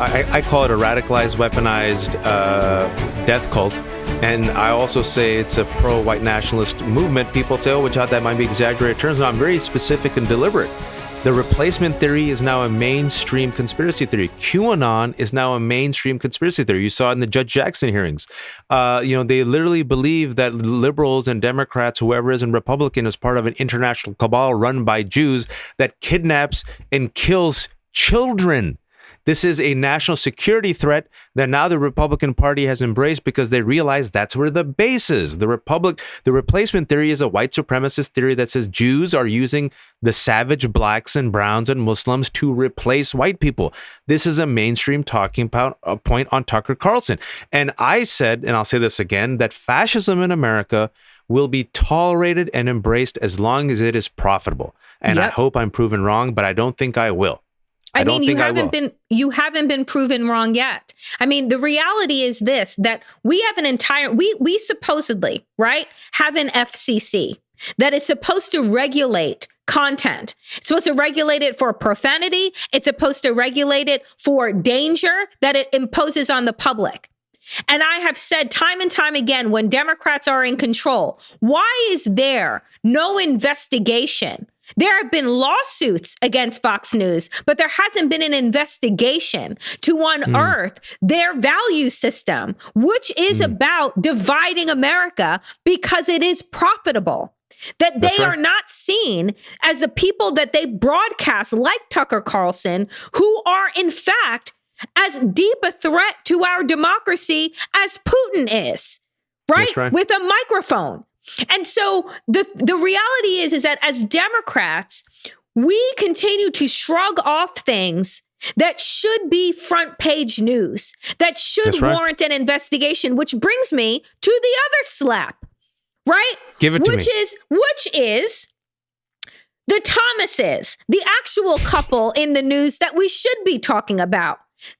I call it a radicalized, weaponized death cult. And I also say it's a pro-white nationalist movement. People say, oh, Wajahat, that might be exaggerated terms. No, I'm very specific and deliberate. The replacement theory is now a mainstream conspiracy theory. QAnon is now a mainstream conspiracy theory. You saw it in the Judge Jackson hearings. They literally believe that liberals and Democrats, whoever is in Republican, is part of an international cabal run by Jews that kidnaps and kills children. This is a national security threat that now the Republican Party has embraced because they realize that's where the base is. The replacement theory is a white supremacist theory that says Jews are using the savage blacks and browns and Muslims to replace white people. This is a mainstream talking point on Tucker Carlson. And I said, and I'll say this again, that fascism in America will be tolerated and embraced as long as it is profitable. And I hope I'm proven wrong, but I don't think I will. I mean, you haven't been proven wrong yet. I mean, the reality is this, that we have an entire, we supposedly, right, have an FCC that is supposed to regulate content. It's supposed to regulate it for profanity. It's supposed to regulate it for danger that it imposes on the public. And I have said time and time again, when Democrats are in control, why is there no investigation? There have been lawsuits against Fox News, but there hasn't been an investigation to unearth their value system, which is about dividing America because it is profitable. That they are not seen as the people that they broadcast, like Tucker Carlson, who are in fact as deep a threat to our democracy as Putin is, right? With a microphone. And so the reality is that as Democrats, we continue to shrug off things that should be front page news, that should warrant an investigation, which brings me to the other slap, right? Give it to me. Which is the Thomases, the actual couple in the news that we should be talking about,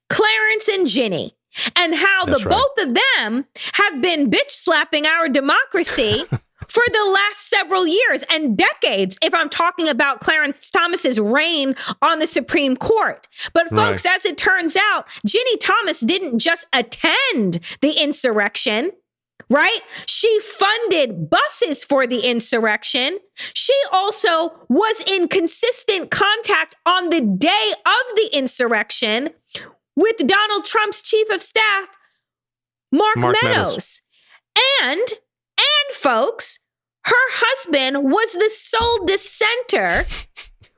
Clarence and Ginny. And how both of them have been bitch slapping our democracy for the last several years and decades, if I'm talking about Clarence Thomas's reign on the Supreme Court. But folks, as it turns out, Ginny Thomas didn't just attend the insurrection, right? She funded buses for the insurrection. She also was in consistent contact on the day of the insurrection with Donald Trump's chief of staff, Mark Meadows. And folks, her husband was the sole dissenter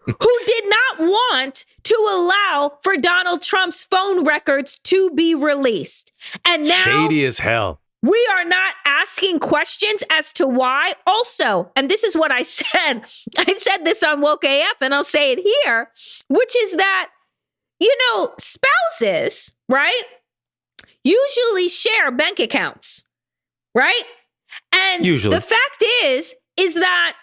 who did not want to allow for Donald Trump's phone records to be released. And now shady as hell. We are not asking questions as to why. Also, and this is what I said. I said this on Woke AF and I'll say it here, which is that spouses, right, usually share bank accounts, right? And the fact is that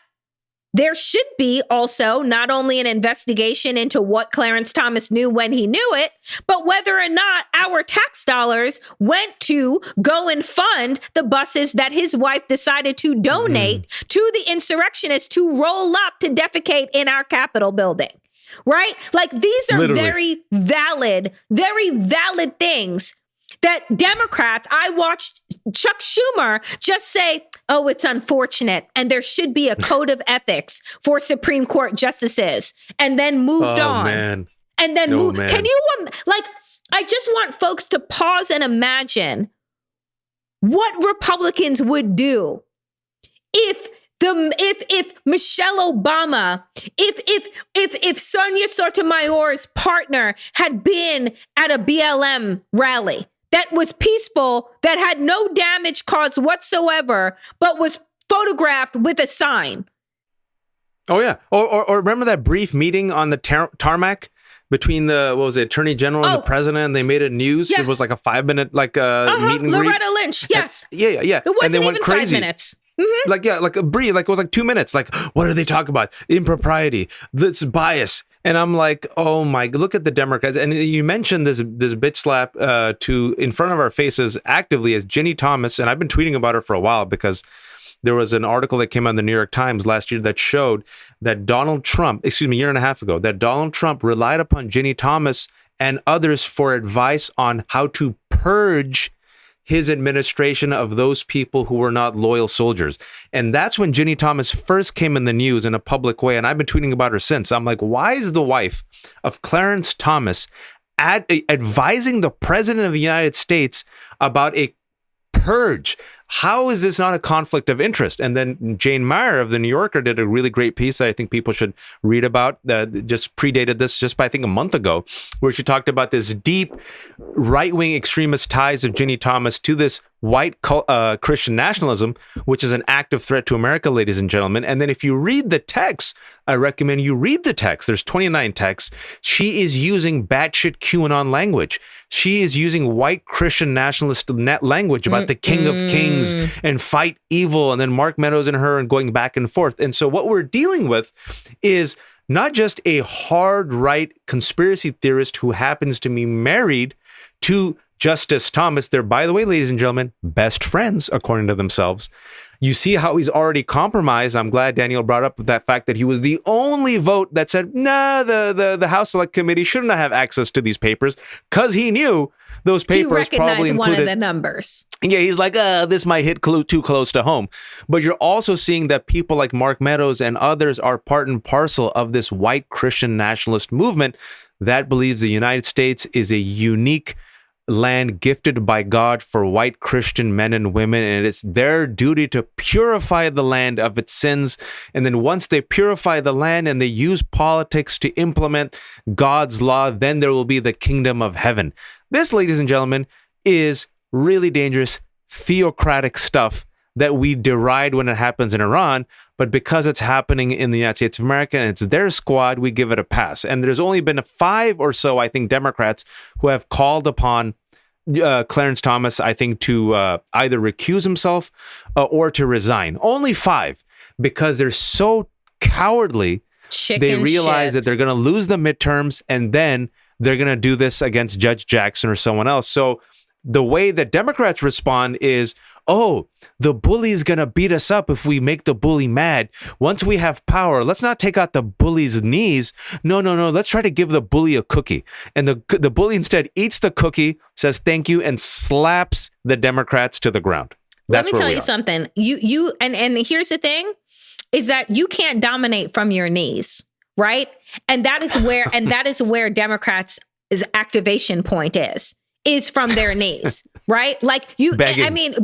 there should be also not only an investigation into what Clarence Thomas knew when he knew it, but whether or not our tax dollars went to go and fund the buses that his wife decided to donate to the insurrectionists to roll up to defecate in our Capitol building. Right? Like these are very valid things that Democrats, I watched Chuck Schumer just say, oh, it's unfortunate. And there should be a code of ethics for Supreme Court justices. And then moved on. Man. And then Can you, I just want folks to pause and imagine what Republicans would do if Michelle Obama, if Sonia Sotomayor's partner had been at a BLM rally that was peaceful, that had no damage caused whatsoever, but was photographed with a sign. Oh yeah. Or remember that brief meeting on the tarmac between the Attorney General and the president, and they made it news. Yeah. It was like a 5-minute meet and greet. Loretta Lynch. Yes. Yeah. It wasn't and they even went crazy. 5 minutes. Mm-hmm. Like a brief, it was like 2 minutes. Like, what do they talk about? Impropriety, this bias. And I'm like, oh my, look at the Democrats. And you mentioned this bitch slap in front of our faces actively as Ginny Thomas. And I've been tweeting about her for a while because there was an article that came out in the New York Times last year that showed that a year and a half ago, that Donald Trump relied upon Ginny Thomas and others for advice on how to purge his administration of those people who were not loyal soldiers. And that's when Ginny Thomas first came in the news in a public way. And I've been tweeting about her since. I'm like, why is the wife of Clarence Thomas advising the president of the United States about a purge? How is this not a conflict of interest? And then Jane Meyer of the New Yorker did a really great piece that I think people should read about, just predated this just by, I think, a month ago, where she talked about this deep right-wing extremist ties of Ginny Thomas to this white Christian nationalism, which is an active threat to America, ladies and gentlemen. And then if you read the text, I recommend you read the text. There's 29 texts. She is using batshit QAnon language. She is using white Christian nationalist language about the King of Kings and fight evil, and then Mark Meadows and her and going back and forth. And so what we're dealing with is not just a hard right conspiracy theorist who happens to be married to Justice Thomas. They're, by the way, ladies and gentlemen, best friends, according to themselves. You see how he's already compromised. I'm glad Danielle brought up that fact that he was the only vote that said, nah, the House Select Committee should not have access to these papers, because he knew those papers probably included one of the numbers. Yeah, he's like, this might hit too close to home. But you're also seeing that people like Mark Meadows and others are part and parcel of this white Christian nationalist movement that believes the United States is a unique land gifted by God for white Christian men and women, and it's their duty to purify the land of its sins. And then once they purify the land and they use politics to implement God's law, then there will be the kingdom of heaven. This, ladies and gentlemen, is really dangerous theocratic stuff that we deride when it happens in Iran, but because it's happening in the United States of America and it's their squad, we give it a pass. And there's only been 5 or so, I think, Democrats who have called upon Clarence Thomas, I think, to either recuse himself or to resign. Only 5, because they're so cowardly. They realize that they're going to lose the midterms, and then they're going to do this against Judge Jackson or someone else. So the way that Democrats respond is, oh, the bully is going to beat us up if we make the bully mad. Once we have power, let's not take out the bully's knees. No. Let's try to give the bully a cookie. And the bully instead eats the cookie, says thank you, and slaps the Democrats to the ground. Let me tell you something. You and here's the thing, is that you can't dominate from your knees, right? And that is where Democrats' activation point is from their knees, right? Like you, begging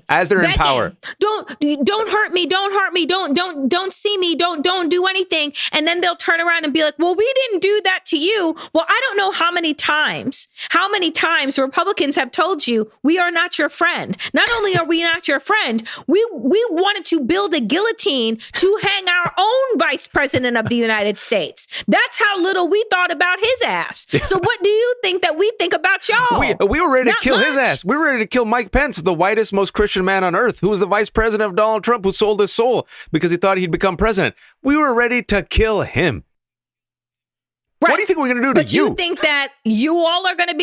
as they're in power. Don't hurt me. Don't see me. Don't do anything. And then they'll turn around and be like, well, we didn't do that to you. Well, I don't know how many times Republicans have told you we are not your friend. Not only are we not your friend, we wanted to build a guillotine to hang our own vice president of the United States. That's how little we thought about his ass. So what do you think that we think about y'all? We were ready to kill his ass. We were ready to kill Mike Pence, the whitest, most Christian man on earth, who was the vice president of Donald Trump, who sold his soul because he thought he'd become president. We were ready to kill him. Right. What do you think we're going to do to you? But you think that you all are going to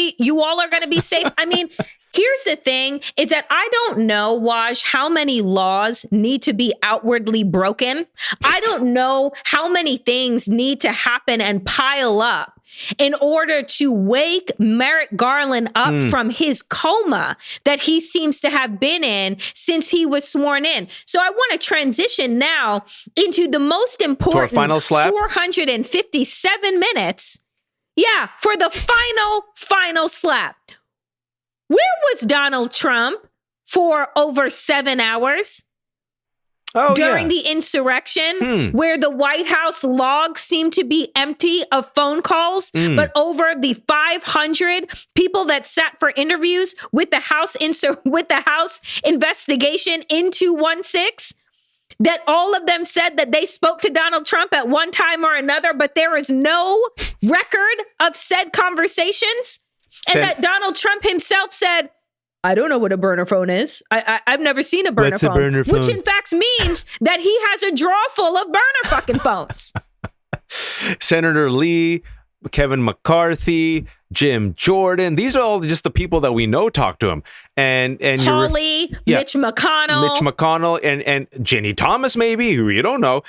be safe? I mean, here's the thing, is that I don't know, Waj, how many laws need to be outwardly broken. I don't know how many things need to happen and pile up in order to wake Merrick Garland up from his coma that he seems to have been in since he was sworn in. So I want to transition now into the most important final slap? 457 minutes. Yeah, for the final slap. Where was Donald Trump for over 7 hours? During the insurrection, where the White House logs seemed to be empty of phone calls, but over the 500 people that sat for interviews with the House investigation into 1-6, that all of them said that they spoke to Donald Trump at one time or another, but there is no record of said conversations, and that Donald Trump himself said, I don't know what a burner phone is. I've never seen a burner phone, which in fact means that he has a drawer full of burner fucking phones. Senator Lee, Kevin McCarthy, Jim Jordan. These are all just the people that we know talk to him. And Hawley, Mitch McConnell, and Ginny Thomas, maybe, who you don't know.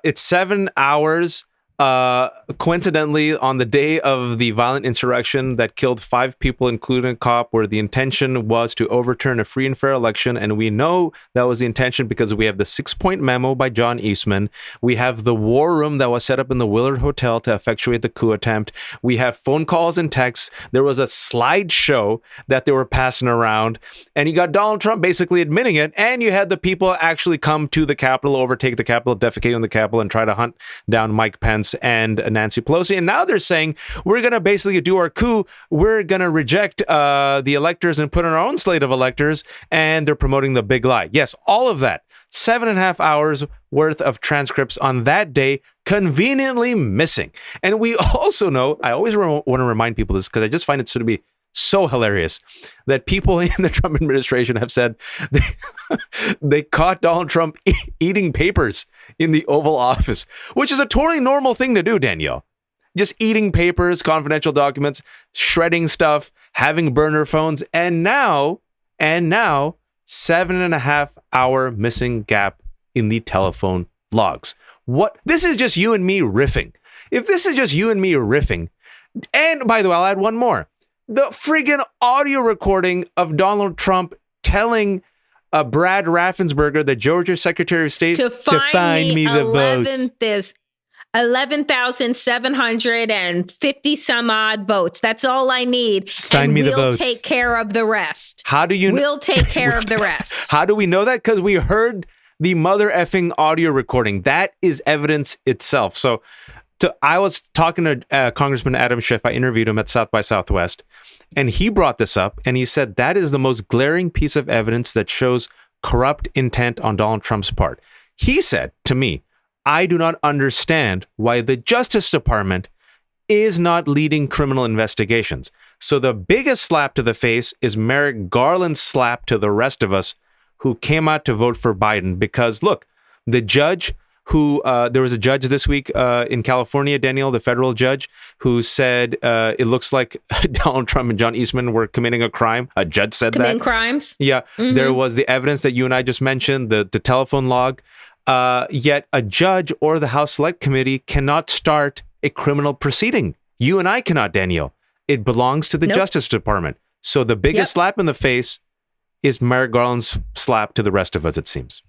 It's 7 hours Coincidentally, on the day of the violent insurrection that killed 5 people, including a cop, where the intention was to overturn a free and fair election, and we know that was the intention because we have the 6-point memo by John Eastman. We have the war room that was set up in the Willard Hotel to effectuate the coup attempt. We have phone calls and texts. There was a slideshow that they were passing around, and you got Donald Trump basically admitting it, and you had the people actually come to the Capitol, overtake the Capitol, defecate on the Capitol, and try to hunt down Mike Pence and Nancy Pelosi. And now they're saying, we're going to basically do our coup. We're going to reject the electors and put in our own slate of electors. And they're promoting the big lie. Yes, all of that. 7.5 hours worth of transcripts on that day, conveniently missing. And we also know, I always want to remind people this because I just find it to be so hilarious that people in the Trump administration have said they caught Donald Trump eating papers in the Oval Office, which is a totally normal thing to do, Danielle. Just eating papers, confidential documents, shredding stuff, having burner phones, and now 7.5 hour missing gap in the telephone logs. What? This is just you and me riffing. If this is just you and me riffing, and by the way, I'll add one more. The friggin' audio recording of Donald Trump telling Brad Raffensperger, the Georgia Secretary of State, to find me the votes. There's 11,750 some odd votes. That's all I need. Find me the votes. We'll take care of the rest. How do you We'll take care of the rest. How do we know that? Because we heard the mother effing audio recording. That is evidence itself. So I was talking to Congressman Adam Schiff. I interviewed him at South by Southwest, and he brought this up, and he said that is the most glaring piece of evidence that shows corrupt intent on Donald Trump's part. He said to me, I do not understand why the Justice Department is not leading criminal investigations. So the biggest slap to the face is Merrick Garland's slap to the rest of us who came out to vote for Biden. Because look, the judge who there was a judge this week in California, Danielle, the federal judge, who said it looks like Donald Trump and John Eastman were committing a crime. A judge said committing crimes. Yeah. Mm-hmm. There was the evidence that you and I just mentioned, the telephone log. Yet a judge or the House Select Committee cannot start a criminal proceeding. You and I cannot, Danielle. It belongs to the Justice Department. So the biggest slap in the face is Merrick Garland's slap to the rest of us, it seems.